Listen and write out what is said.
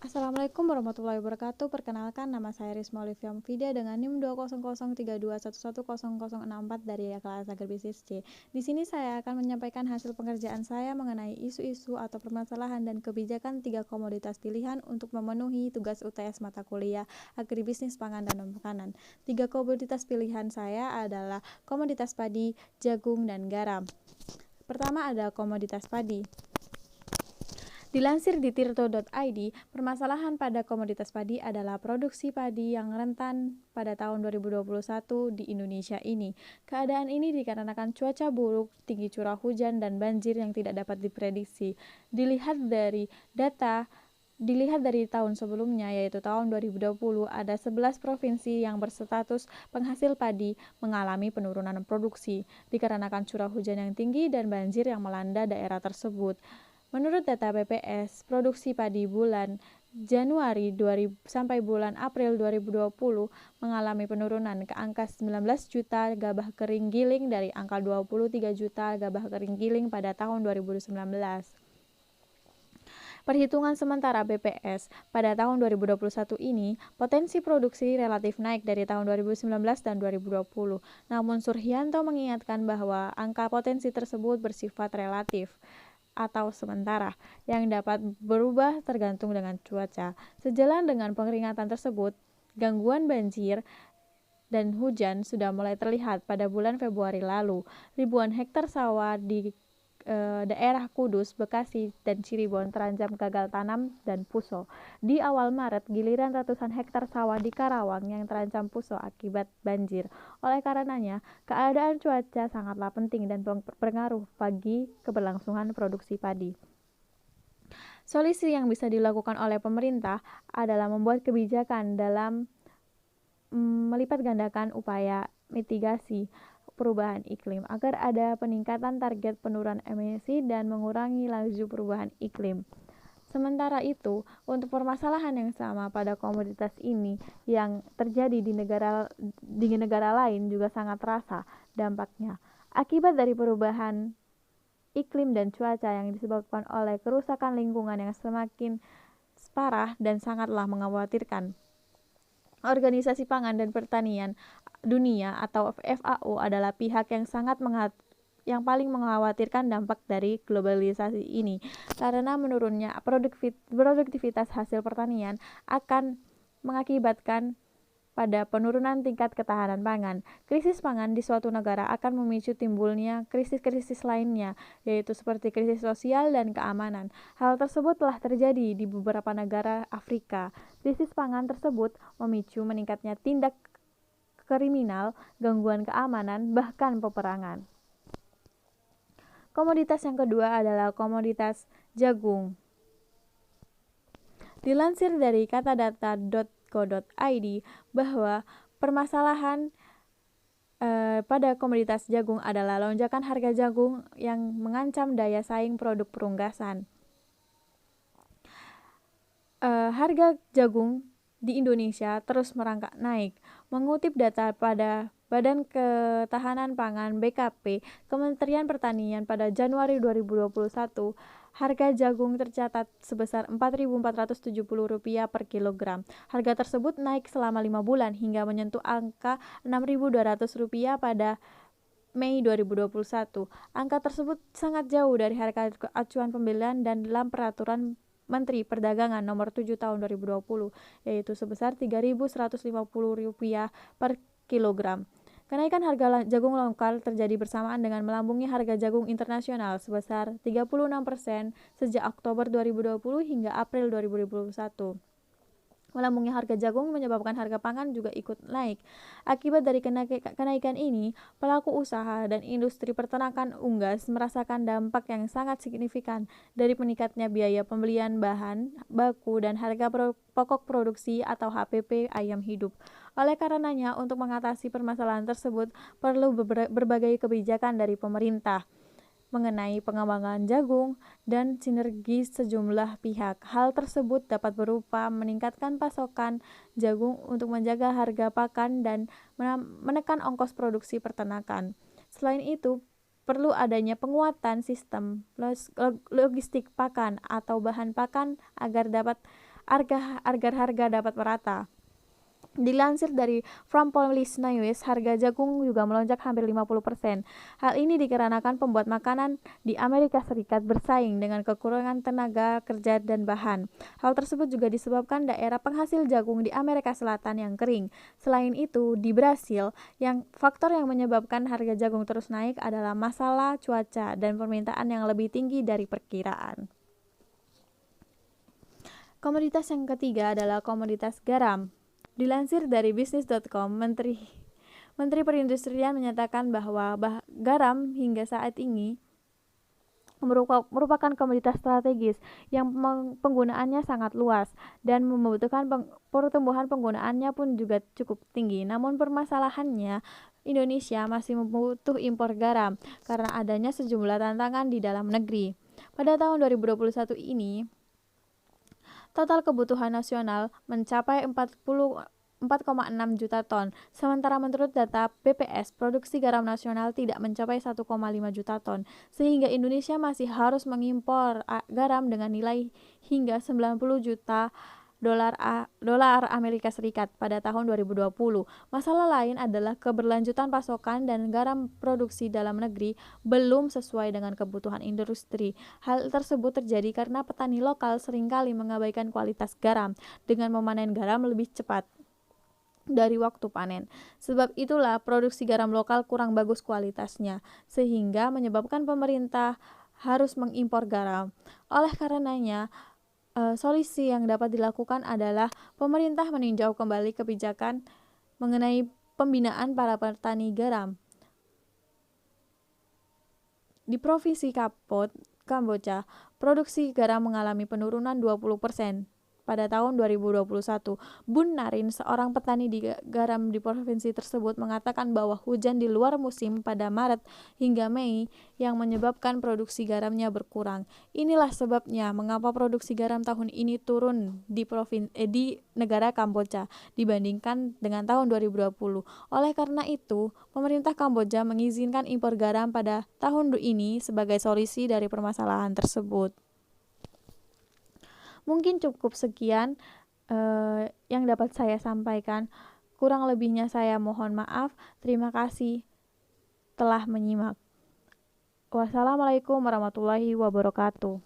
Assalamualaikum warahmatullahi wabarakatuh. Perkenalkan, nama saya Risma Olivia Mufidia dengan NIM 2003211100064 dari kelas Agribisnis C. Di sini saya akan menyampaikan hasil pengerjaan saya mengenai isu-isu atau permasalahan dan kebijakan 3 komoditas pilihan untuk memenuhi tugas UTS mata kuliah Agribisnis Pangan dan Makanan. 3 komoditas pilihan saya adalah komoditas padi, jagung, dan garam. Pertama ada komoditas padi. Dilansir di tirto.id, permasalahan pada komoditas padi adalah produksi padi yang rentan pada tahun 2021 di Indonesia ini. Keadaan ini dikarenakan cuaca buruk, tinggi curah hujan, dan banjir yang tidak dapat diprediksi. Dilihat dari tahun sebelumnya, yaitu tahun 2020, ada 11 provinsi yang berstatus penghasil padi mengalami penurunan produksi dikarenakan curah hujan yang tinggi dan banjir yang melanda daerah tersebut. Menurut data BPS, produksi padi bulan Januari sampai bulan April 2020 mengalami penurunan ke angka 19 juta gabah kering giling dari angka 23 juta gabah kering giling pada tahun 2019. Perhitungan sementara BPS pada tahun 2021 ini, potensi produksi relatif naik dari tahun 2019 dan 2020. Namun Suryanto mengingatkan bahwa angka potensi tersebut bersifat relatif atau sementara, yang dapat berubah tergantung dengan cuaca. Sejalan dengan peringatan tersebut, gangguan banjir dan hujan sudah mulai terlihat pada bulan Februari lalu. Ribuan hektar sawah di daerah Kudus, Bekasi, dan Cirebon terancam gagal tanam dan puso. Di awal Maret, giliran ratusan hektar sawah di Karawang yang terancam puso akibat banjir. Oleh karenanya, keadaan cuaca sangatlah penting dan berpengaruh bagi keberlangsungan produksi padi. Solusi yang bisa dilakukan oleh pemerintah adalah membuat kebijakan dalam melipat gandakan upaya mitigasi perubahan iklim agar ada peningkatan target penurunan emisi dan mengurangi laju perubahan iklim. Sementara itu, untuk permasalahan yang sama pada komoditas ini yang terjadi di negara lain juga sangat terasa dampaknya. Akibat dari perubahan iklim dan cuaca yang disebabkan oleh kerusakan lingkungan yang semakin parah dan sangatlah mengkhawatirkan. Organisasi Pangan dan Pertanian Dunia atau FAO adalah pihak yang paling mengkhawatirkan dampak dari globalisasi ini, karena menurunnya produktivitas hasil pertanian akan mengakibatkan pada penurunan tingkat ketahanan pangan. Krisis pangan di suatu negara akan memicu timbulnya krisis-krisis lainnya, yaitu seperti krisis sosial dan keamanan. Hal tersebut telah terjadi di beberapa negara Afrika. Krisis pangan tersebut memicu meningkatnya tindak kriminal, gangguan keamanan, bahkan peperangan. Komoditas yang kedua adalah komoditas jagung. Dilansir dari katadata.co.id bahwa permasalahan pada komoditas jagung adalah lonjakan harga jagung yang mengancam daya saing produk perunggasan. Harga jagung di Indonesia terus merangkak naik. Mengutip data pada Badan Ketahanan Pangan BKP, Kementerian Pertanian pada Januari 2021, harga jagung tercatat sebesar Rp4.470 per kilogram. Harga tersebut naik selama 5 bulan hingga menyentuh angka Rp6.200 pada Mei 2021. Angka tersebut sangat jauh dari harga acuan pembelian dan dalam peraturan Menteri Perdagangan Nomor 7 Tahun 2020, yaitu sebesar Rp3.150 per kilogram. Kenaikan harga jagung lokal terjadi bersamaan dengan melambungnya harga jagung internasional sebesar 36% sejak Oktober 2020 hingga April 2021. Melambungnya harga jagung menyebabkan harga pangan juga ikut naik. Akibat dari kenaikan ini, pelaku usaha dan industri peternakan unggas merasakan dampak yang sangat signifikan dari meningkatnya biaya pembelian bahan baku dan harga pokok produksi atau HPP ayam hidup. Oleh karenanya, untuk mengatasi permasalahan tersebut, perlu berbagai kebijakan dari pemerintah mengenai pengembangan jagung dan sinergi sejumlah pihak. Hal tersebut dapat berupa meningkatkan pasokan jagung untuk menjaga harga pakan dan menekan ongkos produksi peternakan. Selain itu, perlu adanya penguatan sistem logistik pakan atau bahan pakan agar dapat agar harga dapat merata. Dilansir dari From Police News, harga jagung juga melonjak hampir 50%. Hal ini dikarenakan pembuat makanan di Amerika Serikat bersaing dengan kekurangan tenaga kerja dan bahan. Hal tersebut juga disebabkan daerah penghasil jagung di Amerika Selatan yang kering. Selain itu, di Brasil, faktor yang menyebabkan harga jagung terus naik adalah masalah cuaca dan permintaan yang lebih tinggi dari perkiraan. Komoditas yang ketiga adalah komoditas garam. Dilansir dari bisnis.com, Menteri Perindustrian menyatakan bahwa garam hingga saat ini merupakan komoditas strategis yang penggunaannya sangat luas dan membutuhkan pertumbuhan penggunaannya pun juga cukup tinggi. Namun permasalahannya, Indonesia masih membutuh impor garam karena adanya sejumlah tantangan di dalam negeri. Pada tahun 2021 ini, total kebutuhan nasional mencapai 4,6 juta ton. Sementara menurut data BPS, produksi garam nasional tidak mencapai 1,5 juta ton, sehingga Indonesia masih harus mengimpor garam dengan nilai hingga 90 juta dolar Amerika Serikat pada tahun 2020. Masalah lain adalah keberlanjutan pasokan dan garam produksi dalam negeri belum sesuai dengan kebutuhan industri. Hal tersebut terjadi karena petani lokal seringkali mengabaikan kualitas garam dengan memanen garam lebih cepat dari waktu panen. Sebab itulah produksi garam lokal kurang bagus kualitasnya, sehingga menyebabkan pemerintah harus mengimpor garam. Oleh karenanya, solusi yang dapat dilakukan adalah pemerintah meninjau kembali kebijakan mengenai pembinaan para petani garam. Di Provinsi Kamboja, produksi garam mengalami penurunan 20% pada tahun 2021. Bun Narin, seorang petani garam di provinsi tersebut, mengatakan bahwa hujan di luar musim pada Maret hingga Mei yang menyebabkan produksi garamnya berkurang. Inilah sebabnya mengapa produksi garam tahun ini turun di negara Kamboja dibandingkan dengan tahun 2020. Oleh karena itu, pemerintah Kamboja mengizinkan impor garam pada tahun ini sebagai solusi dari permasalahan tersebut. Mungkin cukup sekian yang dapat saya sampaikan. Kurang lebihnya saya mohon maaf. Terima kasih telah menyimak. Wassalamualaikum warahmatullahi wabarakatuh.